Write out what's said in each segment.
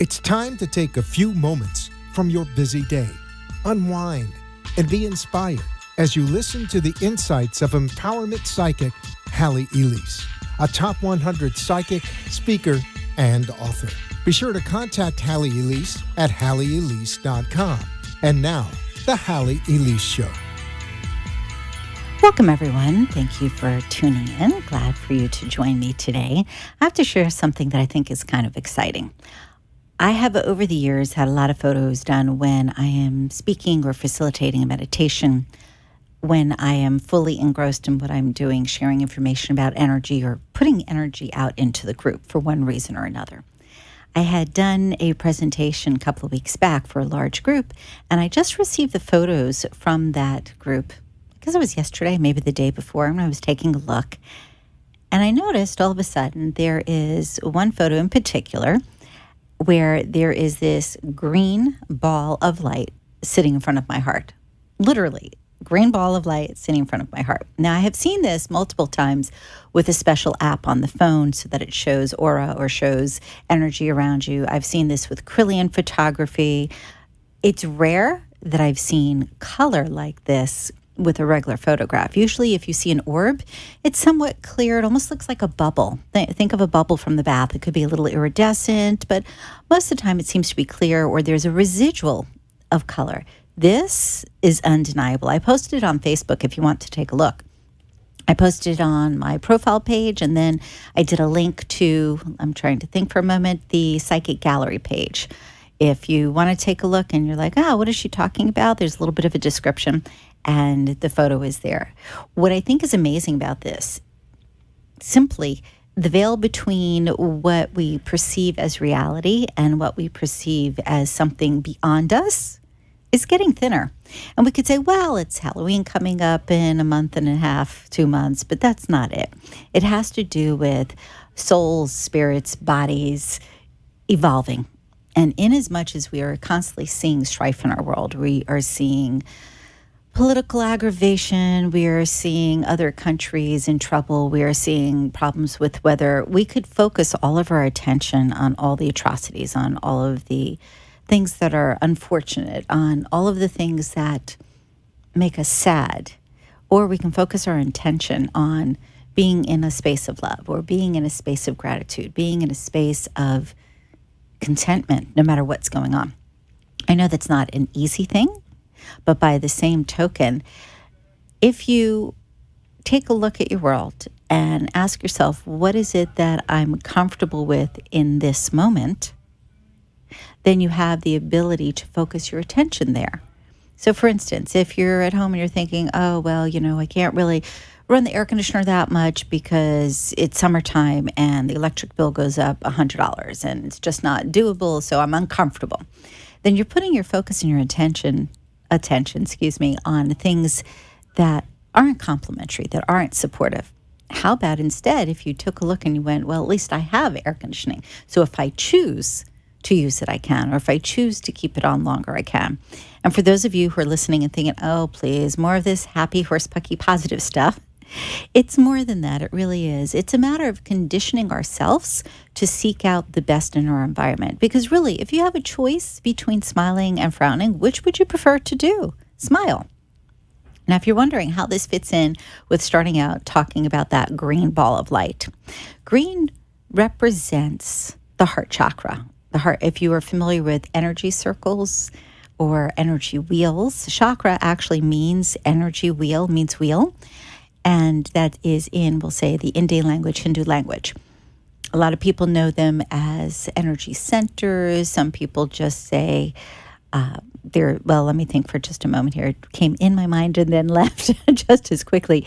It's time to take a few moments from your busy day, unwind, and be inspired as you listen to the insights of empowerment psychic Halley Elise, a top 100 psychic, speaker, and author. Be sure to contact Halley Elise at halleyelise.com. And now, The Halley Elise Show. Welcome, everyone. Thank you for tuning in. Glad for you to join me today. I have to share something that I think is kind of exciting. I have, over the years, had a lot of photos done when I am speaking or facilitating a meditation, when I am fully engrossed in what I'm doing, sharing information about energy or putting energy out into the group for one reason or another. I had done a presentation a couple of weeks back for a large group, and I just received the photos from that group, because it was yesterday, maybe the day before, when I was taking a look. And I noticed all of a sudden there is one photo in particular where there is this green ball of light sitting in front of my heart. Literally, green ball of light sitting in front of my heart. Now, I have seen this multiple times with a special app on the phone so that it shows aura or shows energy around you. I've seen this with Kirlian photography. It's rare that I've seen color like this with a regular photograph. Usually if you see an orb, it's somewhat clear. It almost looks like a bubble. Think of a bubble from the bath. It could be a little iridescent, but most of the time it seems to be clear, or there's a residual of color. This is undeniable. I posted it on Facebook if you want to take a look. I posted it on my profile page, and then I did a link to, I'm trying to think for a moment, the Psychic Gallery page. If you want to take a look and you're like, what is she talking about? There's a little bit of a description, and the photo is there. What I think is amazing about this, simply the veil between what we perceive as reality and what we perceive as something beyond us is getting thinner. And we could say, well, it's Halloween coming up in a month and a half, 2 months, but that's not it. It has to do with souls, spirits, bodies evolving. And in as much as we are constantly seeing strife in our world, we are seeing political aggravation, we are seeing other countries in trouble, we are seeing problems with weather. We could focus all of our attention on all the atrocities, on all of the things that are unfortunate, on all of the things that make us sad. Or we can focus our intention on being in a space of love, or being in a space of gratitude, being in a space of contentment, no matter what's going on. I know that's not an easy thing, but by the same token, if you take a look at your world and ask yourself, what is it that I'm comfortable with in this moment? Then you have the ability to focus your attention there. So for instance, if you're at home and you're thinking, I can't really run the air conditioner that much because it's summertime and the electric bill goes up $100 and it's just not doable, so I'm uncomfortable. Then you're putting your focus and your attention, on things that aren't complimentary, that aren't supportive. How about instead if you took a look and you went, well, at least I have air conditioning. So if I choose to use it, I can. Or if I choose to keep it on longer, I can. And for those of you who are listening and thinking, oh, please, more of this happy, horse-pucky, positive stuff, it's more than that. It really is. It's a matter of conditioning ourselves to seek out the best in our environment. Because really, if you have a choice between smiling and frowning, which would you prefer to do? Smile. Now, if you're wondering how this fits in with starting out talking about that green ball of light, green represents the heart chakra. The heart, if you are familiar with energy circles or energy wheels, chakra actually means energy wheel, means wheel. And that is in, we'll say, the Indian language, Hindu language. A lot of people know them as energy centers. Some people just say let me think for just a moment here. It came in my mind and then left just as quickly.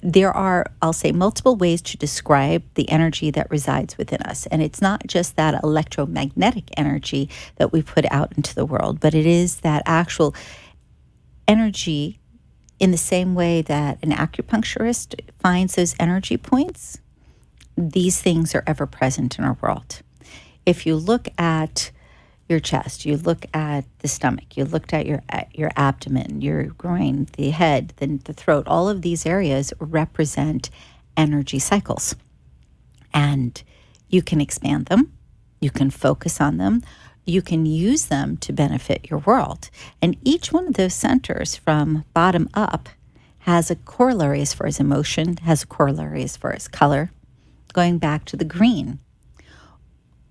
There are, I'll say, multiple ways to describe the energy that resides within us. And it's not just that electromagnetic energy that we put out into the world, but it is that actual energy. In the same way that an acupuncturist finds those energy points, these things are ever present in our world. If you look at your chest, you look at the stomach, you looked at your abdomen, your groin, the head, then the throat, all of these areas represent energy cycles. And you can expand them, You can focus on them. You can use them to benefit your world. And each one of those centers from bottom up has a corollary as far as emotion, has a corollary as far as color. Going back to the green,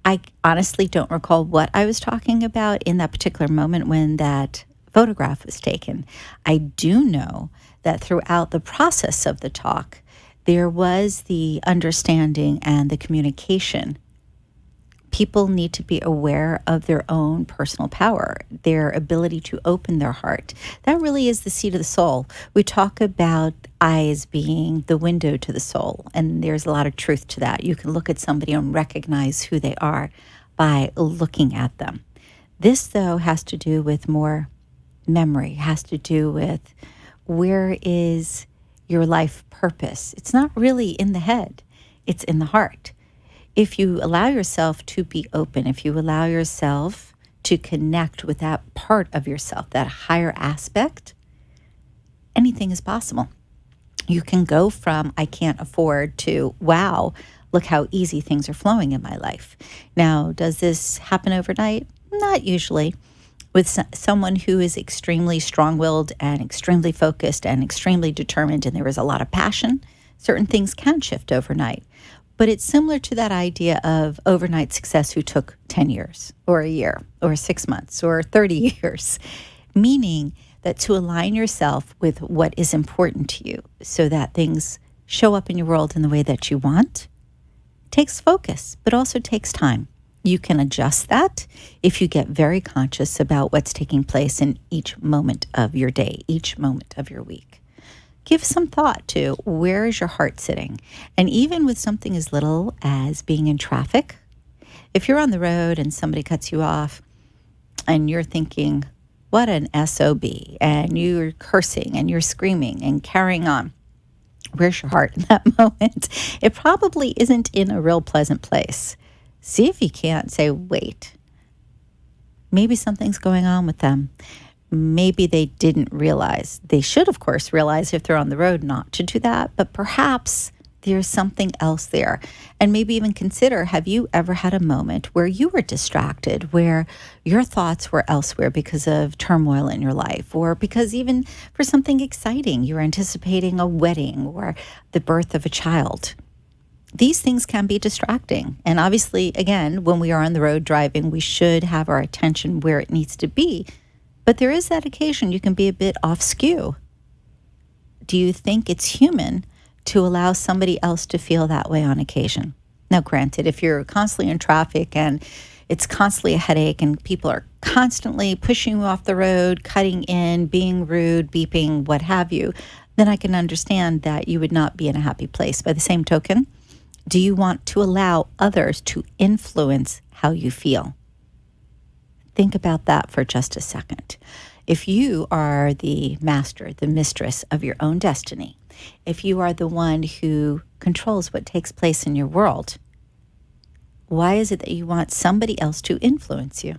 I honestly don't recall what I was talking about in that particular moment when that photograph was taken. I do know that throughout the process of the talk, there was the understanding and the communication. People need to be aware of their own personal power, their ability to open their heart. That really is the seat of the soul. We talk about eyes being the window to the soul, and there's a lot of truth to that. You can look at somebody and recognize who they are by looking at them. This, though, has to do with more memory, has to do with where is your life purpose. It's not really in the head, it's in the heart. If you allow yourself to be open, if you allow yourself to connect with that part of yourself, that higher aspect, anything is possible. You can go from, I can't afford, to, wow, look how easy things are flowing in my life. Now, does this happen overnight? Not usually. With someone who is extremely strong-willed and extremely focused and extremely determined, and there is a lot of passion, certain things can shift overnight. But it's similar to that idea of overnight success who took 10 years or a year or 6 months or 30 years, meaning that to align yourself with what is important to you so that things show up in your world in the way that you want takes focus, but also takes time. You can adjust that if you get very conscious about what's taking place in each moment of your day, each moment of your week. Give some thought to where is your heart sitting? And even with something as little as being in traffic, if you're on the road and somebody cuts you off and you're thinking, what an SOB, and you're cursing and you're screaming and carrying on, where's your heart in that moment? It probably isn't in a real pleasant place. See if you can't say, wait, maybe something's going on with them. Maybe they didn't realize. They should, of course, realize if they're on the road not to do that, but perhaps there's something else there. And maybe even consider, have you ever had a moment where you were distracted, where your thoughts were elsewhere because of turmoil in your life, or because even for something exciting, you were anticipating a wedding or the birth of a child? These things can be distracting. And obviously, again, when we are on the road driving, we should have our attention where it needs to be. But there is that occasion you can be a bit off skew. Do you think it's human to allow somebody else to feel that way on occasion? Now, granted, if you're constantly in traffic and it's constantly a headache and people are constantly pushing you off the road, cutting in, being rude, beeping, what have you, then I can understand that you would not be in a happy place. By the same token, do you want to allow others to influence how you feel? Think about that for just a second. If you are the master, the mistress of your own destiny, if you are the one who controls what takes place in your world, why is it that you want somebody else to influence you?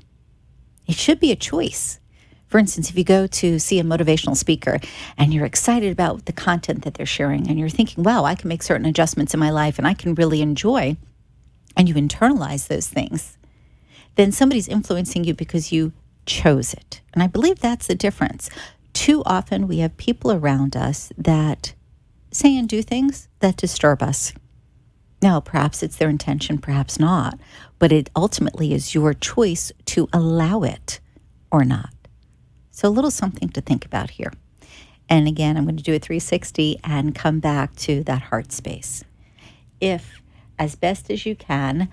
It should be a choice. For instance, if you go to see a motivational speaker and you're excited about the content that they're sharing and you're thinking, wow, I can make certain adjustments in my life and I can really enjoy, and you internalize those things, then somebody's influencing you because you chose it. And I believe that's the difference. Too often we have people around us that say and do things that disturb us. Now, perhaps it's their intention, perhaps not, but it ultimately is your choice to allow it or not. So a little something to think about here. And again, I'm going to do a 360 and come back to that heart space. If, as best as you can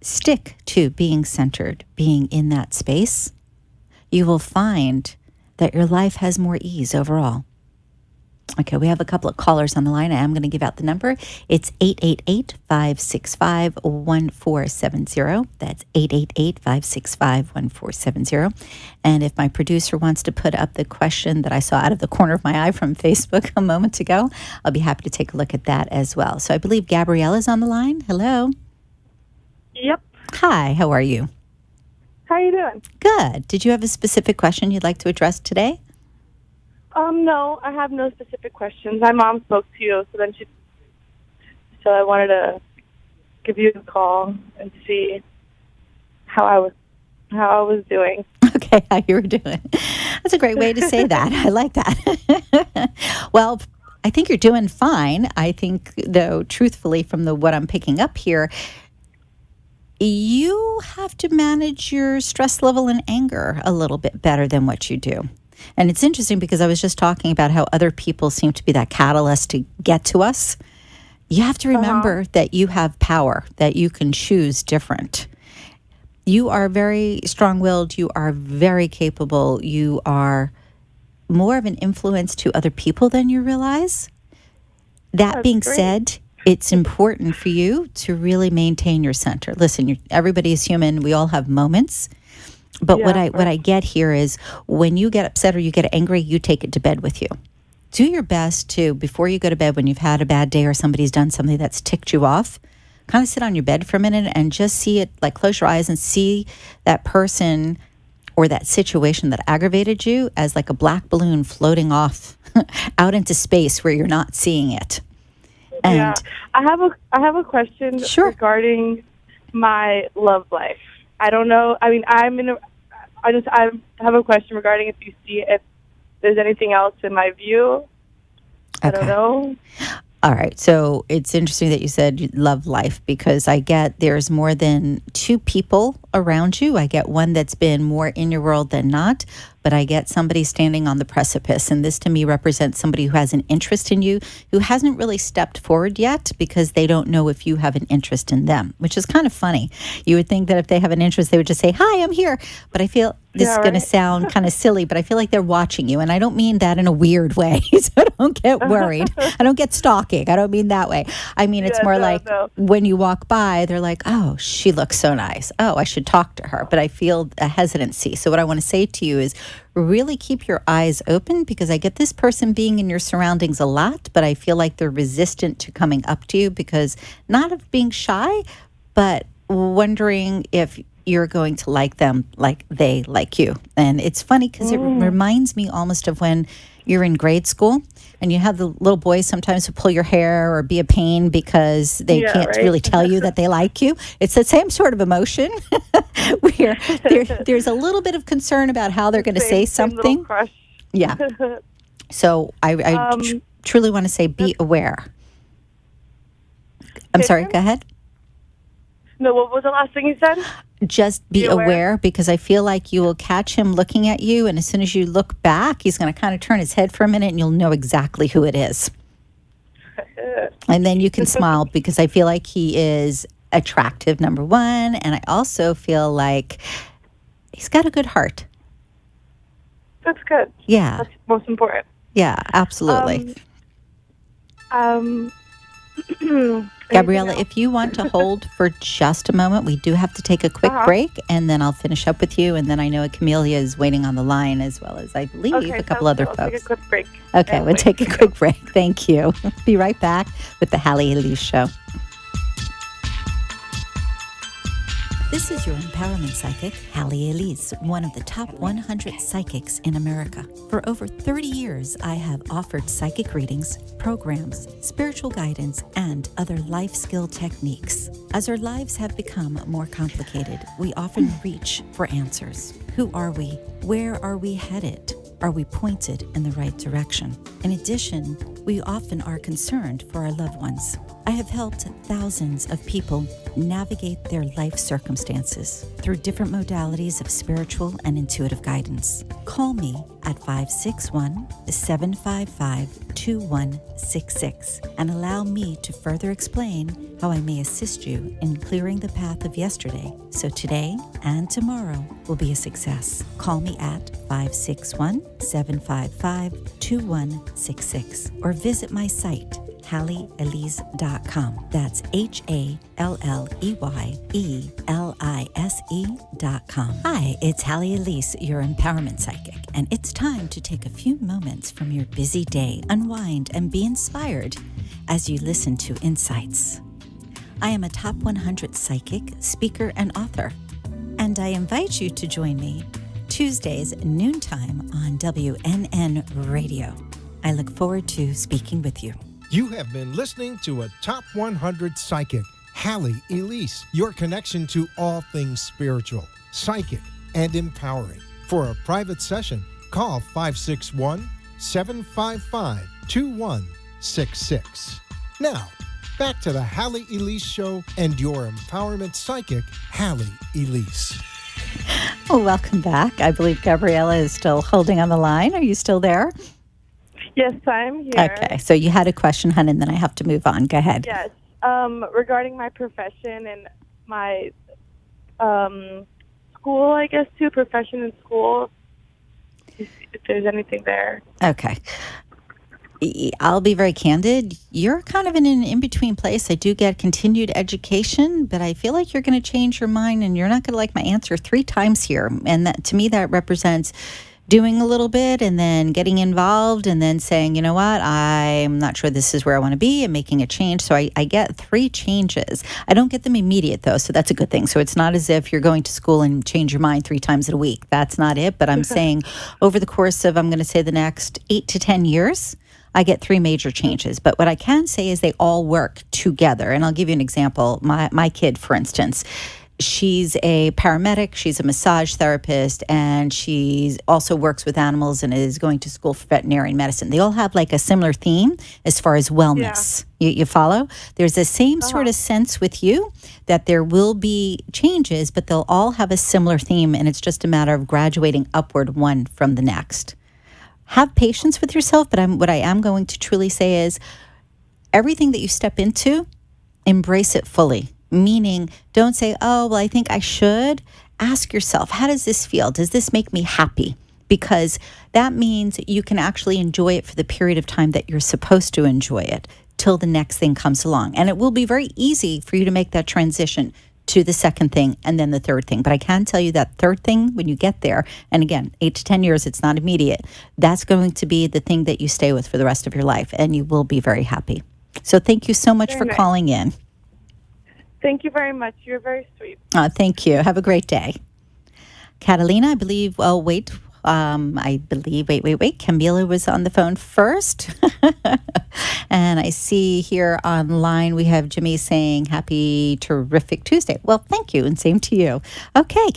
stick to being centered, being in that space, you will find that your life has more ease overall. Okay, we have a couple of callers on the line. I am going to give out the number. It's 888-565-1470. That's 888-565-1470. And if my producer wants to put up the question that I saw out of the corner of my eye from Facebook a moment ago, I'll be happy to take a look at that as well. So I believe Gabrielle is on the line. Hello. Yep. Hi, how are you? How are you doing? Good. Did you have a specific question you'd like to address today? No, I have no specific questions. My mom spoke to you, so I wanted to give you a call and see how I was doing. Okay, how you were doing. That's a great way to say that. I like that. Well, I think you're doing fine. I think, though, truthfully, from what I'm picking up here, you have to manage your stress level and anger a little bit better than what you do. And it's interesting because I was just talking about how other people seem to be that catalyst to get to us. You have to remember that you have power, that you can choose different. You are very strong-willed. You are very capable. You are more of an influence to other people than you realize. That being said, it's important for you to really maintain your center. Listen, everybody is human. We all have moments. But what I get here is when you get upset or you get angry, you take it to bed with you. Do your best to, before you go to bed, when you've had a bad day or somebody's done something that's ticked you off, kind of sit on your bed for a minute and just see it, like close your eyes and see that person or that situation that aggravated you as like a black balloon floating off out into space where you're not seeing it. And I have a question regarding my love life. I don't know. I mean, I have a question regarding if there's anything else in my view. I don't know. All right. So it's interesting that you said you love life because I get there's more than two people around you. I get one that's been more in your world than not, but I get somebody standing on the precipice. And this to me represents somebody who has an interest in you, who hasn't really stepped forward yet because they don't know if you have an interest in them, which is kind of funny. You would think that if they have an interest, they would just say, "Hi, I'm here." But I feel this is going to sound kind of silly, but I feel like they're watching you. And I don't mean that in a weird way. So don't get worried. I don't get stalking. I don't mean that way. I mean, it's more like when you walk by, they're like, "Oh, she looks so nice. Oh, I should talk to her." But I feel a hesitancy. So what I want to say to you is really keep your eyes open because I get this person being in your surroundings a lot, but I feel like they're resistant to coming up to you because not of being shy, but wondering if you're going to like them like they like you. And it's funny because it reminds me almost of when you're in grade school and you have the little boys sometimes who pull your hair or be a pain because they can't really tell you that they like you. It's the same sort of emotion where there's a little bit of concern about how they're going to say something. Crush. Yeah. So I truly want to say be aware. I'm sorry, go ahead. No, what was the last thing you said? Just be aware because I feel like you will catch him looking at you, and as soon as you look back, he's going to kind of turn his head for a minute, and you'll know exactly who it is. And then you can smile because I feel like he is attractive, number one, and I also feel like he's got a good heart. That's good. Yeah. That's most important. Yeah, absolutely. Gabriella, if you want to hold for just a moment, we do have to take a quick break, and then I'll finish up with you. And then I know Camelia is waiting on the line, as well as, I believe, a couple other folks. Take a quick break. Okay, we'll take a quick break. Thank you. Be right back with the Halley Elise Show. This is your empowerment psychic, Halley Elise, one of the top 100 psychics in America. For over 30 years, I have offered psychic readings, programs, spiritual guidance, and other life skill techniques. As our lives have become more complicated, we often reach for answers. Who are we? Where are we headed? Are we pointed in the right direction? In addition, we often are concerned for our loved ones. I have helped thousands of people navigate their life circumstances through different modalities of spiritual and intuitive guidance. Call me at 561-755-2166 and allow me to further explain how I may assist you in clearing the path of yesterday so today and tomorrow will be a success. Call me at 561-755-2166 or visit my site HalleyElise.com. That's HalleyElise.com. Hi, it's Halley Elise, your empowerment psychic, and it's time to take a few moments from your busy day, unwind, and be inspired as you listen to Insights. I am a top 100 psychic, speaker, and author, and I invite you to join me Tuesdays noontime on WNN Radio. I look forward to speaking with you. You have been listening to a Top 100 Psychic, Halley Elise, your connection to all things spiritual, psychic, and empowering. For a private session, call 561-755-2166. Now, back to the Halley Elise Show and your empowerment psychic, Halley Elise. Well, welcome back. I believe Gabriella is still holding on the line. Are you still there? Yes, I'm here. Okay, so you had a question, hon, and then I have to move on. Go ahead. Yes. Regarding my profession and my school, I guess, too, profession in school, if there's anything there. Okay. I'll be very candid. You're kind of in an in-between place. I do get continued education, but I feel like you're going to change your mind, and you're not going to like my answer 3 times here. And that, to me, that represents doing a little bit and then getting involved and then saying, you know what, I'm not sure this is where I want to be, and making a change. So I get 3 changes. I don't get them immediate, though, so that's a good thing. So it's not as if you're going to school and change your mind 3 times in a week. That's not it. But I'm saying over the course of, I'm going to say, the next 8 to 10 years, I get 3 major changes. But what I can say is they all work together. And I'll give you an example. My kid, for instance, she's a paramedic, she's a massage therapist, and she also works with animals and is going to school for veterinarian medicine. They all have like a similar theme as far as wellness. Yeah. You follow? There's the same sort of sense with you that there will be changes, but they'll all have a similar theme, and it's just a matter of graduating upward one from the next. Have patience with yourself, but what I am going to truly say is everything that you step into, embrace it fully. Meaning, don't say, oh, well, I think I should. Ask yourself, how does this feel? Does this make me happy? Because that means you can actually enjoy it for the period of time that you're supposed to enjoy it till the next thing comes along. And it will be very easy for you to make that transition to the second thing and then the third thing. But I can tell you that third thing, when you get there, and again, 8 to 10 years, it's not immediate, that's going to be the thing that you stay with for the rest of your life, and you will be very happy. So thank you so much for calling in. Thank you very much. You're very sweet. Thank you. Have a great day. Catalina, I believe, wait. Camila was on the phone first. And I see here online we have Jimmy saying happy terrific Tuesday. Well, thank you, and same to you. Okay,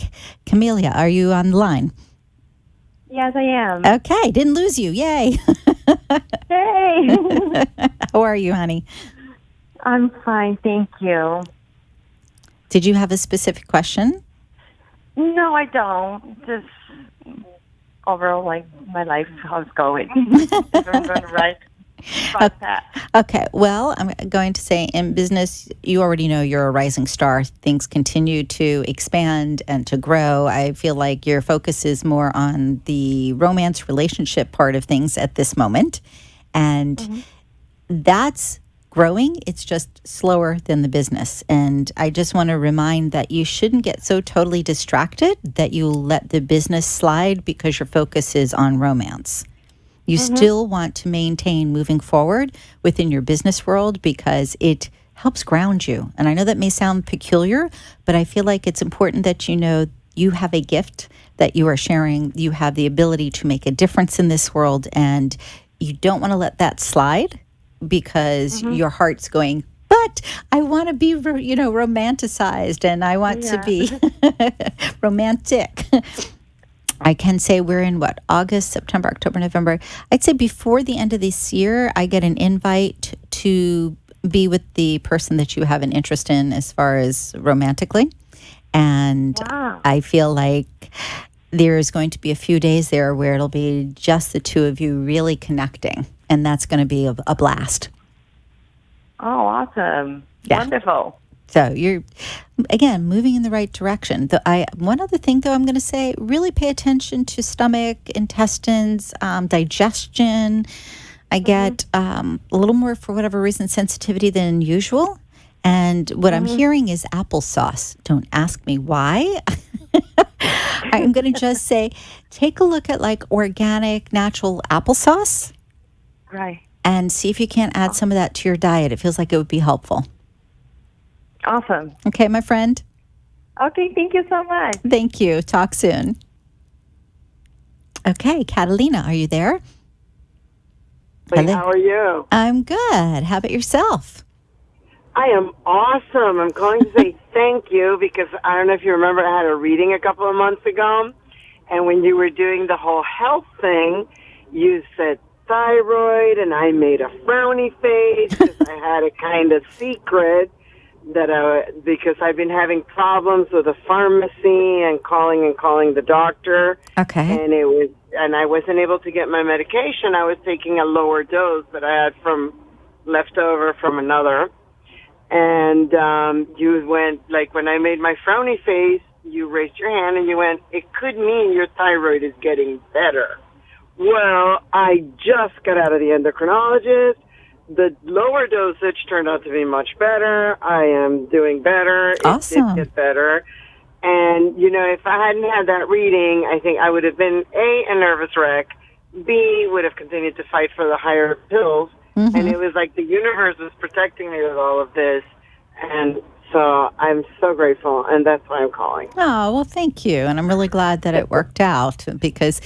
Camelia, are you on the line? Yes, I am. Okay, didn't lose you. Yay. Hey. How are you, honey? I'm fine, thank you. Did you have a specific question? No, I don't. Just overall, like my life, how it's going. I'm going right. Okay, well, I'm going to say in business, you already know you're a rising star. Things continue to expand and to grow. I feel like your focus is more on the romance relationship part of things at this moment. And that's growing. It's just slower than the business. And I just want to remind that you shouldn't get so totally distracted that you let the business slide because your focus is on romance. You still want to maintain moving forward within your business world because it helps ground you. And I know that may sound peculiar, but I feel like it's important that you know you have a gift that you are sharing. You have the ability to make a difference in this world, and you don't want to let that slide because your heart's going, but I want to be, romanticized, and I want to be romantic. I can say we're in August, September, October, November. I'd say before the end of this year, I get an invite to be with the person that you have an interest in as far as romantically. And I feel like there's going to be a few days there where it'll be just the two of you really connecting. And that's going to be a blast. Oh, awesome. Yeah. Wonderful. So you're, again, moving in the right direction. One other thing, though, I'm going to say, really pay attention to stomach, intestines, digestion. I get a little more, for whatever reason, sensitivity than usual. And what I'm hearing is applesauce. Don't ask me why. I'm going to just say, take a look at organic, natural applesauce. Right. And see if you can't add some of that to your diet. It feels like it would be helpful. Awesome. Okay, my friend. Okay, thank you so much. Thank you. Talk soon. Okay, Catalina, are you there? Hey, how are you? I'm good. How about yourself? I am awesome. I'm calling to say thank you because I don't know if you remember, I had a reading a couple of months ago, and when you were doing the whole health thing, you said thyroid, and I made a frowny face because I had a kind of secret because I've been having problems with the pharmacy and calling the doctor. Okay. And I wasn't able to get my medication. I was taking a lower dose that I had left over from another. And you went, like, when I made my frowny face, you raised your hand and you went, it could mean your thyroid is getting better. Well, I just got out of the endocrinologist. The lower dosage turned out to be much better. I am doing better. Awesome. It did get better. And, if I hadn't had that reading, I think I would have been, a nervous wreck, B, would have continued to fight for the higher pills. Mm-hmm. And it was like the universe was protecting me with all of this. And so I'm so grateful, and that's why I'm calling. Oh, well, thank you. And I'm really glad that it worked out because,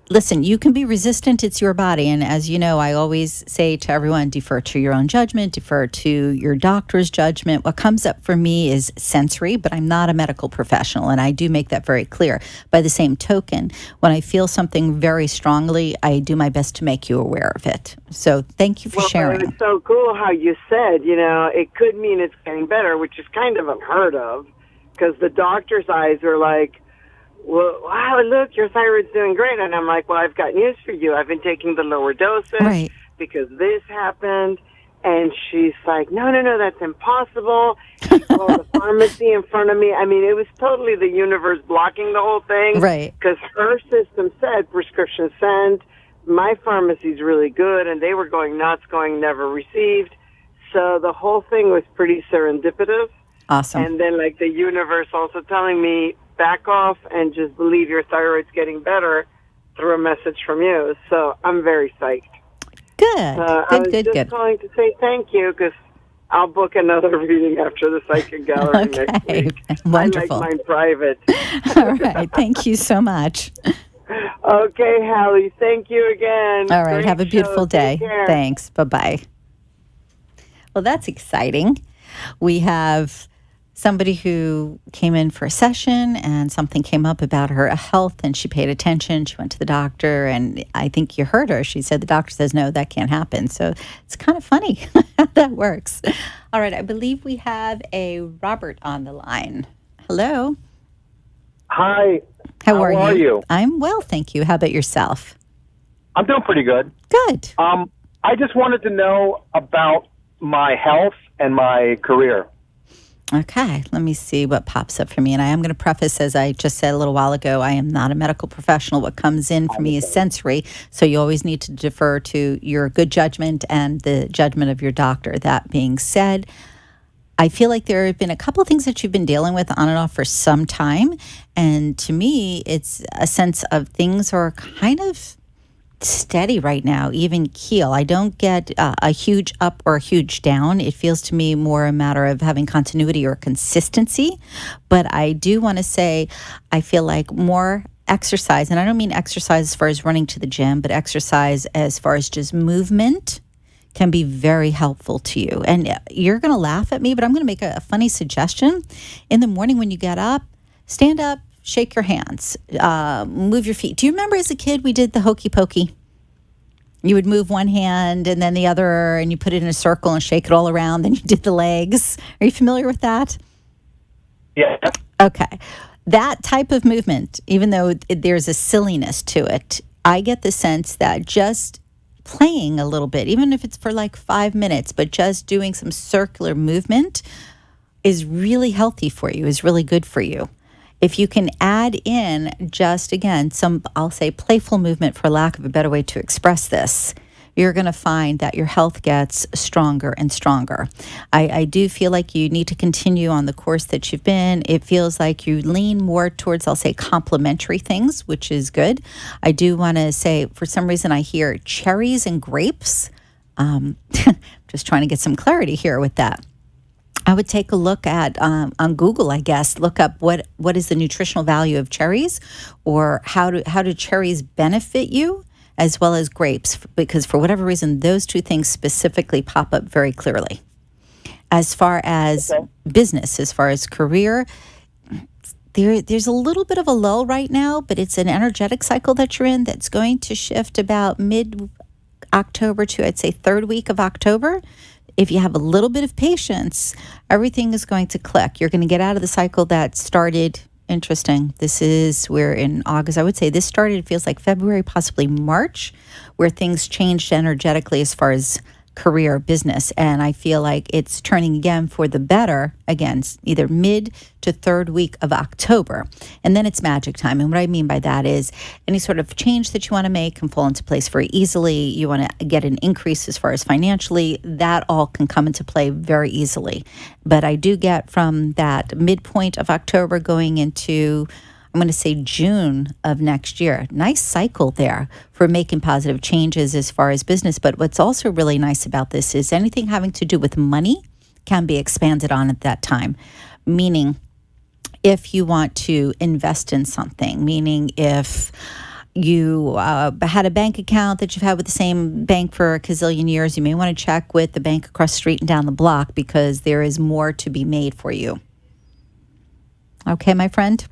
listen, you can be resistant. It's your body. And as you know, I always say to everyone, defer to your own judgment, defer to your doctor's judgment. What comes up for me is sensory, but I'm not a medical professional. And I do make that very clear. By the same token, when I feel something very strongly, I do my best to make you aware of it. So thank you for sharing. It was so cool how you said, it could mean it's getting better, which is kind of unheard of because the doctor's eyes are like, well, wow, look, your thyroid's doing great. And I'm like, well, I've got news for you. I've been taking the lower dosage because this happened. And she's like, no, that's impossible. She called the pharmacy in front of me. I mean, it was totally the universe blocking the whole thing. Right. Because her system said prescription sent. My pharmacy's really good. And they were going nuts, going never received. So the whole thing was pretty serendipitous. Awesome. And then, like, the universe also telling me, back off and just believe your thyroid's getting better through a message from you. So I'm very psyched. Good. I was just calling to say thank you because I'll book another reading after the Psychic Gallery next week. Wonderful. I like mine private. All right. Thank you so much. Okay, Halley. Thank you again. All right. Great Have a beautiful show. day. Take care. Thanks. Bye-bye. Well, that's exciting. We have somebody who came in for a session and something came up about her health and she paid attention. She went to the doctor and I think you heard her. She said the doctor says, no, that can't happen. So it's kind of funny how that works. All right. I believe we have a Robert on the line. Hello. Hi. How are you? I'm well, thank you. How about yourself? I'm doing pretty good. Good. I just wanted to know about my health and my career. Okay, let me see what pops up for me. And I am going to preface, as I just said a little while ago, I am not a medical professional. What comes in for me is sensory. So you always need to defer to your good judgment and the judgment of your doctor. That being said, I feel like there have been a couple of things that you've been dealing with on and off for some time. And to me, it's a sense of things are kind of steady right now, even keel. I don't get a huge up or a huge down. It feels to me more a matter of having continuity or consistency. But I do want to say I feel like more exercise, and I don't mean exercise as far as running to the gym, but exercise as far as just movement can be very helpful to you. And you're going to laugh at me, but I'm going to make a funny suggestion. In the morning when you get up, stand up, shake your hands, move your feet. Do you remember as a kid we did the hokey pokey? You would move one hand and then the other, and you put it in a circle and shake it all around. Then you did the legs. Are you familiar with that? Yeah. Okay. That type of movement, even though there's a silliness to it, I get the sense that just playing a little bit, even if it's for like 5 minutes, but just doing some circular movement is really healthy for you, is really good for you. If you can add in just, again, some, I'll say, playful movement, for lack of a better way to express this, you're going to find that your health gets stronger and stronger. I do feel like you need to continue on the course that you've been. It feels like you lean more towards, I'll say, complementary things, which is good. I do want to say, for some reason, I hear cherries and grapes. Just trying to get some clarity here with that. I would take a look at, on Google, I guess, look up what is the nutritional value of cherries, or how do cherries benefit you, as well as grapes, because for whatever reason, those two things specifically pop up very clearly. As far as business, as far as career, there's a little bit of a lull right now, but it's an energetic cycle that you're in that's going to shift about mid-October to, I'd say, third week of October. If you have a little bit of patience, everything is going to click. You're going to get out of the cycle that started. Interesting. We're in August. I would say this started, it feels like February, possibly March, where things changed energetically as far as career business. And I feel like it's turning again for the better, again, either mid to third week of October. And then it's magic time. And what I mean by that is any sort of change that you want to make can fall into place very easily. You want to get an increase as far as financially, that all can come into play very easily. But I do get from that midpoint of October going into, I'm going to say, June of next year. Nice cycle there for making positive changes as far as business. But what's also really nice about this is anything having to do with money can be expanded on at that time. Meaning, if you want to invest in something, meaning if you had a bank account that you've had with the same bank for a gazillion years, you may want to check with the bank across the street and down the block because there is more to be made for you. Okay, my friend?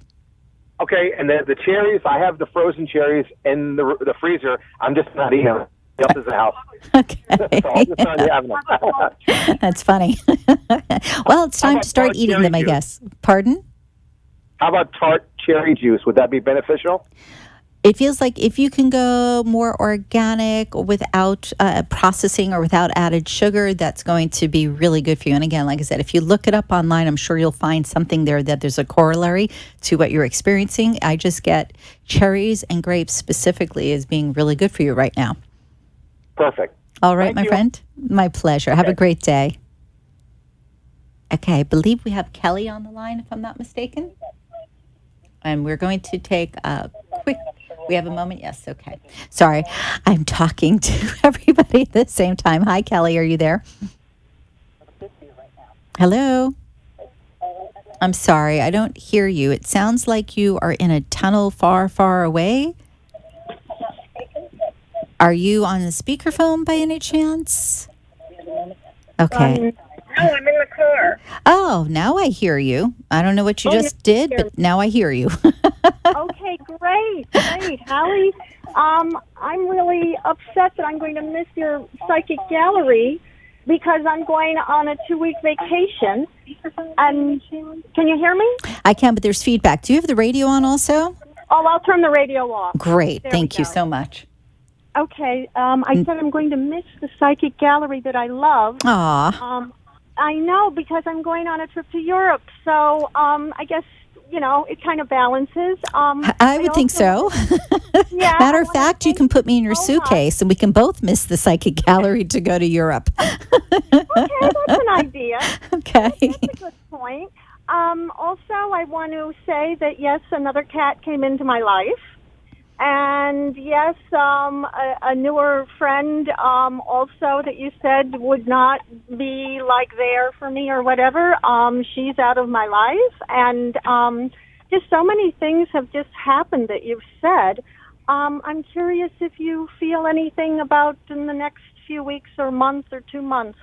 Okay, and the cherries, I have the frozen cherries in the freezer. I'm just not eating them. Else is the house. Okay. So I'm just not having them. That's funny. Well, it's time to start eating them, I guess. Pardon? How about tart cherry juice? Would that be beneficial? It feels like if you can go more organic without processing or without added sugar, that's going to be really good for you. And again, like I said, if you look it up online, I'm sure you'll find something there that there's a corollary to what you're experiencing. I just get cherries and grapes specifically as being really good for you right now. Perfect. All right, Thank my you. friend. My pleasure. Okay. Have a great day. Okay, I believe we have Kelly on the line, if I'm not mistaken. And we're going to take a quick... We have a moment? Yes, okay. Sorry, I'm talking to everybody at the same time. Hi, Kelly, are you there? Hello? I'm sorry, I don't hear you. It sounds like you are in a tunnel far, far away. Are you on the speakerphone by any chance? Okay. No, I'm in the car. Oh, now I hear you. I don't know what you just did, but now I hear you. Okay, great. Halley, I'm really upset that I'm going to miss your psychic gallery because I'm going on a 2-week vacation. And can you hear me? I can, but there's feedback. Do you have the radio on also? Oh, I'll turn the radio off. Great. Thank you so much. Okay. I said I'm going to miss the psychic gallery that I love. Aw. I know, because I'm going on a trip to Europe. So I guess, it kind of balances. I would think so. Yeah, Matter of fact, you can put me in your suitcase and we can both miss the psychic gallery to go to Europe. Okay, that's an idea. Okay. That's a good point. Also, I want to say that, yes, another cat came into my life. And, yes, a newer friend also that you said would not be, there for me or whatever. She's out of my life. And just so many things have just happened that you've said. I'm curious if you feel anything about in the next few weeks or month or 2 months.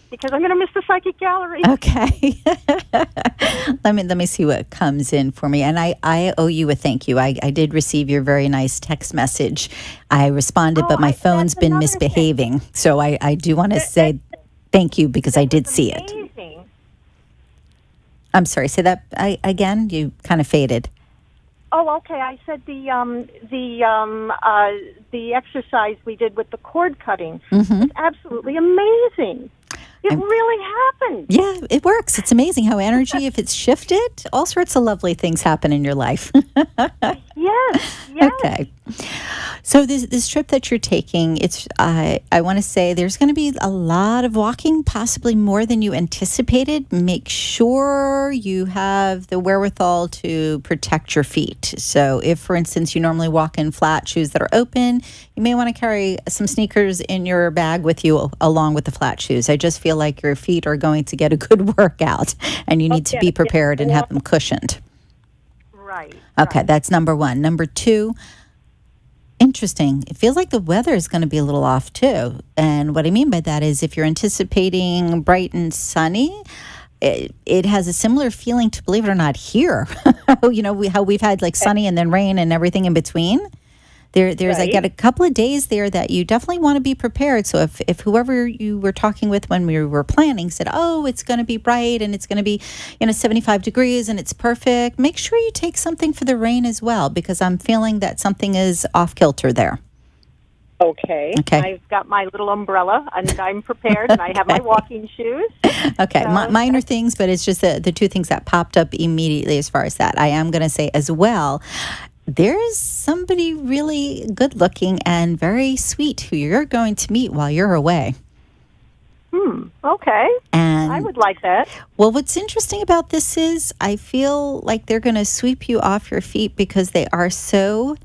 Because I'm going to miss the psychic gallery. Okay. let me see what comes in for me. And I owe you a thank you. I did receive your very nice text message. I responded, but my phone's been misbehaving. So I do want to say thank you because I did see it. I'm sorry. Say that again. You kind of faded. Oh, okay. I said the exercise we did with the cord cutting is absolutely amazing. It really happened. Yeah, it works. It's amazing how energy, if it's shifted, all sorts of lovely things happen in your life. Yes. Okay. So this trip that you're taking, it's I want to say there's going to be a lot of walking, possibly more than you anticipated. Make sure you have the wherewithal to protect your feet. So if, for instance, you normally walk in flat shoes that are open, you may want to carry some sneakers in your bag with you along with the flat shoes. I just feel like your feet are going to get a good workout and you need to be prepared and have them cushioned. Right. Okay, that's number one. Number two, Interesting. It feels like the weather is going to be a little off too. And what I mean by that is if you're anticipating bright and sunny, it has a similar feeling to, believe it or not, here. How we've had like sunny and then rain and everything in between. There's Right. I got a couple of days there that you definitely want to be prepared. So if whoever you were talking with when we were planning said, oh, it's going to be bright and it's going to be 75 degrees and it's perfect, make sure you take something for the rain as well, because I'm feeling that something is off kilter there. Okay. I've got my little umbrella, and I'm prepared, and I have my walking shoes. Okay. Minor things, but it's just the two things that popped up immediately as far as that. I am going to say as well, there's somebody really good looking and very sweet who you're going to meet while you're away. Okay. And I would like that. Well, what's interesting about this is I feel like they're going to sweep you off your feet because they are so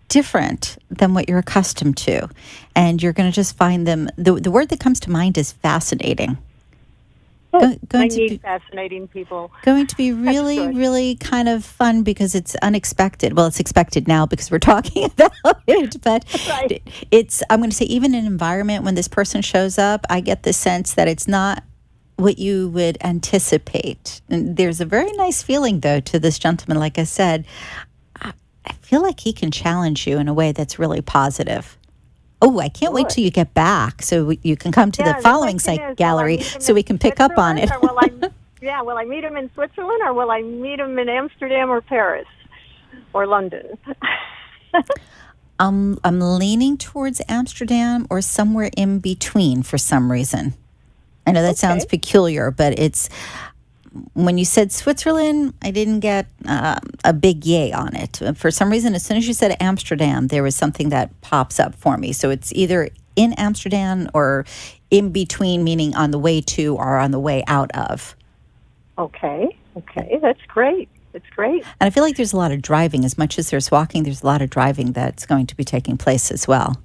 different than what you're accustomed to. And you're going to just find them. The word that comes to mind is fascinating. I need fascinating people. Going to be really, really kind of fun because it's unexpected. Well, it's expected now because we're talking about it, but Right. I'm going to say, even in an environment when this person shows up, I get the sense that it's not what you would anticipate. And there's a very nice feeling, though, to this gentleman. Like I said, I feel like he can challenge you in a way that's really positive. Oh, I can't wait till you get back so you can come to the following site gallery so we can pick up on it. Will I meet him in Switzerland, or will I meet him in Amsterdam or Paris or London? I'm leaning towards Amsterdam or somewhere in between for some reason. I know that sounds peculiar, but it's... When you said Switzerland, I didn't get a big yay on it. For some reason, as soon as you said Amsterdam, there was something that pops up for me. So it's either in Amsterdam or in between, meaning on the way to or on the way out of. Okay, that's great. It's great. And I feel like there's a lot of driving. As much as there's walking, there's a lot of driving that's going to be taking place as well.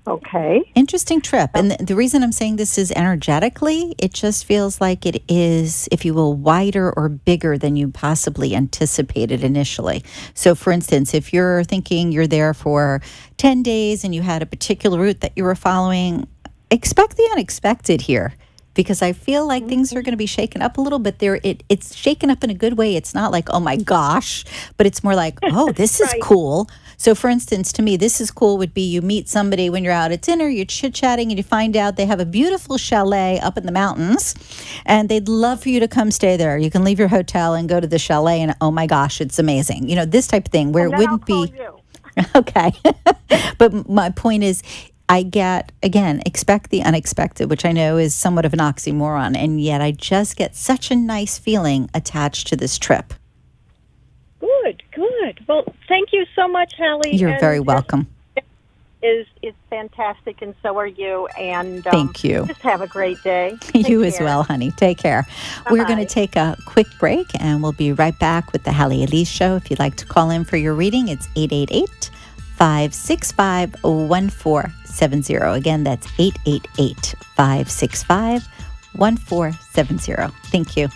Okay. Interesting trip. And the reason I'm saying this is energetically, it just feels like it is, if you will, wider or bigger than you possibly anticipated initially. So, for instance, if you're thinking you're there for 10 days and you had a particular route that you were following, expect the unexpected here. Because I feel like things are going to be shaken up a little bit there. It's shaken up in a good way. It's not like, oh my gosh, but it's more like, oh, this is cool. So for instance, to me, this is cool would be you meet somebody when you're out at dinner, you're chit-chatting, and you find out they have a beautiful chalet up in the mountains, and they'd love for you to come stay there. You can leave your hotel and go to the chalet, and oh my gosh, it's amazing. This type of thing where it wouldn't be... Okay. But my point is, I get, again, expect the unexpected, which I know is somewhat of an oxymoron, and yet I just get such a nice feeling attached to this trip. Good. Well, thank you so much, Halley. You're very welcome. It's fantastic, and so are you. And thank you. Just have a great day. You as well, honey. Take care. Bye-bye. We're going to take a quick break, and we'll be right back with the Halley Elise Show. If you'd like to call in for your reading, it's 888-565-1470. Again, that's 888-565-1470. Thank you.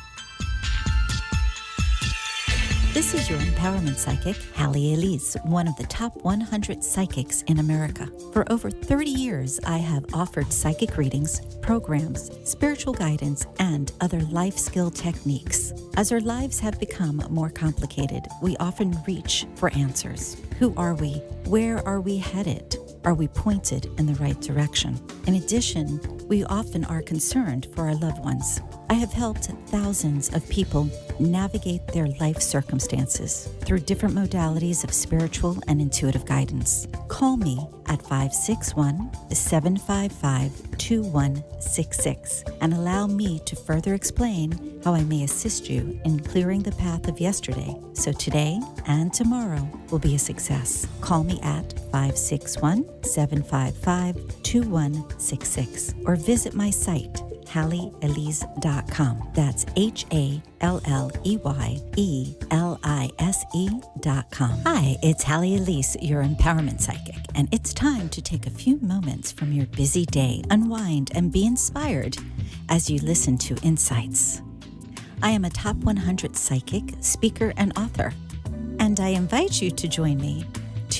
This is your empowerment psychic, Halley Elise, one of the top 100 psychics in America. For over 30 years, I have offered psychic readings, programs, spiritual guidance, and other life skill techniques. As our lives have become more complicated, we often reach for answers. Who are we? Where are we headed? Are we pointed in the right direction? In addition, we often are concerned for our loved ones. I have helped thousands of people navigate their life circumstances through different modalities of spiritual and intuitive guidance. Call me at 561-755-2166 and allow me to further explain how I may assist you in clearing the path of yesterday so today and tomorrow will be a success. Call me at 561-755-2166 or visit my site, HalleyElise.com. That's HalleyElise.com. Hi, it's Halley Elise, your empowerment psychic, and it's time to take a few moments from your busy day, unwind, and be inspired as you listen to Insights. I am a top 100 psychic, speaker, and author, and I invite you to join me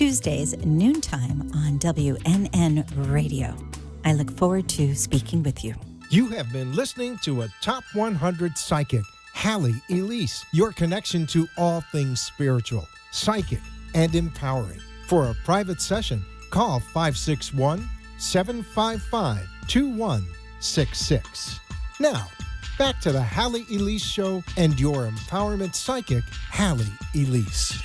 Tuesdays, noontime on WNN Radio. I look forward to speaking with you. You have been listening to a Top 100 Psychic, Halley Elise, your connection to all things spiritual, psychic, and empowering. For a private session, call 561-755-2166. Now, back to the Halley Elise Show and your empowerment psychic, Halley Elise.